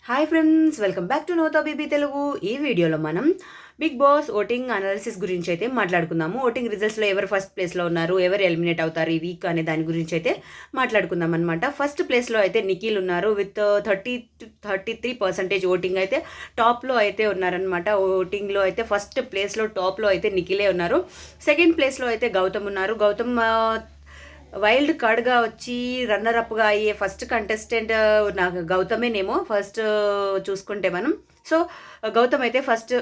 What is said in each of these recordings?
Hi friends, welcome back to నోతా బీబీ తెలుగు. ఈ వీడియోలో మనం బిగ్ బాస్ ఓటింగ్ అనాలిసిస్ గురించి అయితే మాట్లాడుకుందాము. ఓటింగ్ రిజల్ట్స్లో ఎవరు ఫస్ట్ ప్లేస్లో ఉన్నారు, ఎవరు ఎలిమినేట్ అవుతారు ఈ వీక్ అనే దాని గురించి అయితే మాట్లాడుకుందాం అనమాట. ఫస్ట్ ప్లేస్లో అయితే నిఖిల్ ఉన్నారు విత్ 33% ఓటింగ్ అయితే టాప్లో అయితే ఉన్నారనమాట. ఓటింగ్లో అయితే ఫస్ట్ ప్లేస్లో టాప్లో అయితే నిఖిలే ఉన్నారు. సెకండ్ ప్లేస్లో అయితే గౌతమ్ ఉన్నారు. గౌతమ్ వైల్డ్ కార్డ్గా వచ్చి రన్నర్ అప్గా అయ్యే ఫస్ట్ కంటెస్టెంట్ నాకు గౌతమేనేమో ఫస్ట్ చూసుకుంటే మనం. సో గౌతమ్ అయితే ఫస్ట్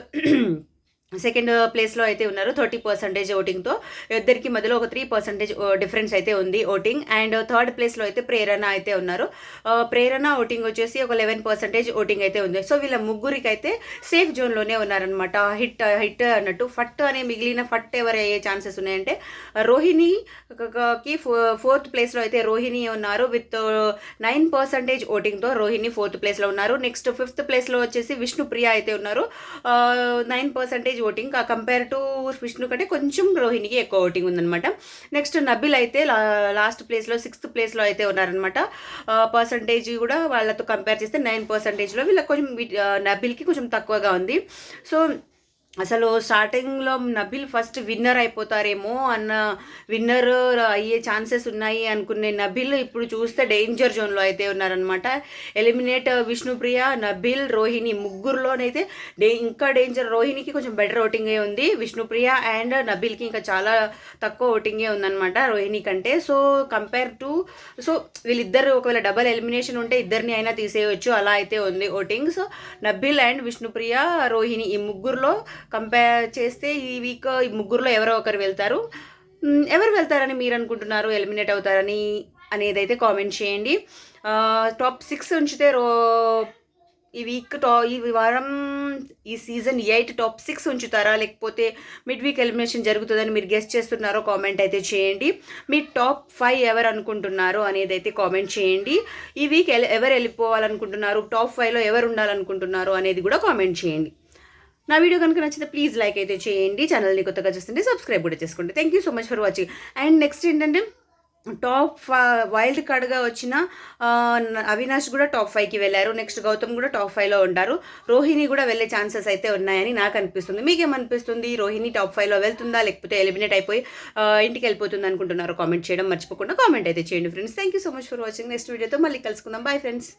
సెకండ్ ప్లేస్లో అయితే ఉన్నారు 30% ఓటింగ్తో. ఇద్దరికి మధ్యలో ఒక 3% డిఫరెన్స్ అయితే ఉంది ఓటింగ్. అండ్ థర్డ్ ప్లేస్లో అయితే ప్రేరణ అయితే ఉన్నారు. ప్రేరణ ఓటింగ్ వచ్చేసి ఒక 11% ఓటింగ్ అయితే ఉంది. సో వీళ్ళ ముగ్గురికి అయితే సేఫ్ జోన్లోనే ఉన్నారనమాట. హిట్ హిట్ అన్నట్టు. ఫట్ అనే మిగిలిన ఫట్ ఎవరు అయ్యే ఛాన్సెస్ ఉన్నాయంటే రోహిణికి ఫోర్త్ ప్లేస్లో అయితే రోహిణి ఉన్నారు విత్ 9% ఓటింగ్తో. రోహిణి ఫోర్త్ ప్లేస్లో ఉన్నారు. నెక్స్ట్ ఫిఫ్త్ ప్లేస్లో వచ్చేసి విష్ణుప్రియ అయితే ఉన్నారు. 9% ఓటింగ్. కంపేర్ టు విష్ణు కంటే కొంచెం రోహిణికి ఎక్కువ ఓటింగ్ ఉందనమాట. నెక్స్ట్ నబిల్ అయితే లాస్ట్ ప్లేస్లో సిక్స్త్ ప్లేస్లో అయితే ఉన్నారనమాట. పర్సంటేజ్ కూడా వాళ్ళతో కంపేర్ చేస్తే 9%లో వీళ్ళకి కొంచెం నబిల్కి కొంచెం తక్కువగా ఉంది. సో అసలు స్టార్టింగ్లో నబిల్ ఫస్ట్ విన్నర్ అయిపోతారేమో అన్న, విన్నర్ అయ్యే ఛాన్సెస్ ఉన్నాయి అనుకునే నబిల్ ఇప్పుడు చూస్తే డేంజర్ జోన్లో అయితే ఉన్నారనమాట. ఎలిమినేట్ విష్ణుప్రియ, నబిల్, రోహిణి ముగ్గురులోనైతే ఇంకా డేంజర్. రోహిణికి కొంచెం బెటర్ ఓటింగే ఉంది. విష్ణుప్రియ అండ్ నబిల్కి ఇంకా చాలా తక్కువ ఓటింగే ఉందన్నమాట రోహిణి కంటే. సో కంపేర్ టు వీళ్ళిద్దరు ఒకవేళ డబల్ ఎలిమినేషన్ ఉంటే ఇద్దరిని అయినా తీసేయవచ్చు, అలా అయితే ఉంది voting. So Nabil and Vishnupriya, Rohini ఈ ముగ్గురులో కంపేర్ చేస్తే ఈ వీక్ ఈ ముగ్గురులో ఎవరో ఒకరు వెళ్తారు. ఎవరు వెళ్తారని మీరు అనుకుంటున్నారు, ఎలిమినేట్ అవుతారని అనేది అయితే కామెంట్ చేయండి. టాప్ 6 ఉంచితే ఈ వీక్ ఈ వారం ఈ సీజన్ 8 టాప్ 6 ఉంచుతారా, లేకపోతే మిడ్ వీక్ ఎలిమినేషన్ జరుగుతుందని మీరు గెస్ట్ చేస్తున్నారో కామెంట్ అయితే చేయండి. మీ టాప్ 5 ఎవరు అనుకుంటున్నారు అనేది అయితే కామెంట్ చేయండి. ఈ వీక్ ఎవరు వెళ్ళిపోవాలనుకుంటున్నారు, టాప్ 5లో ఎవరు ఉండాలనుకుంటున్నారు అనేది కూడా కామెంట్ చేయండి. నా వీడియో కనుక నచ్చితే ప్లీజ్ లైక్ అయితే చేయండి. ఛానల్ని కొత్తగా చూస్తుంటే సబ్స్క్రైబ్ కూడా చేసుకోండి. Thank you so much for watching. And next ఏంటంటే టాప్ వైల్డ్ కార్డ్గా వచ్చిన అవినాష్ కూడా టాప్ 5కి వెళ్ళారు. నెక్స్ట్ గౌతమ్ కూడా టాప్ 5లో ఉంటారు. రోహిణి కూడా వెళ్ళే ఛాన్సెస్ అయితే ఉన్నాయని నాకు అనిపిస్తుంది. మీకేమనిపిస్తుంది? రోహిణి టాప్ 5లో వెళ్తుందా, లేకపోతే ఎలిమినేట్ అయిపోయి ఇంటికి వెళ్ళిపోతుంది అనుకుంటున్నారో కామెంట్ చేయడం మర్చిపోకుండా కామెంట్ అయితే చేయండి friends. Thank you so much for watching. Next వీడియోతో మళ్ళీ కలుసుకుందాం. Bye friends.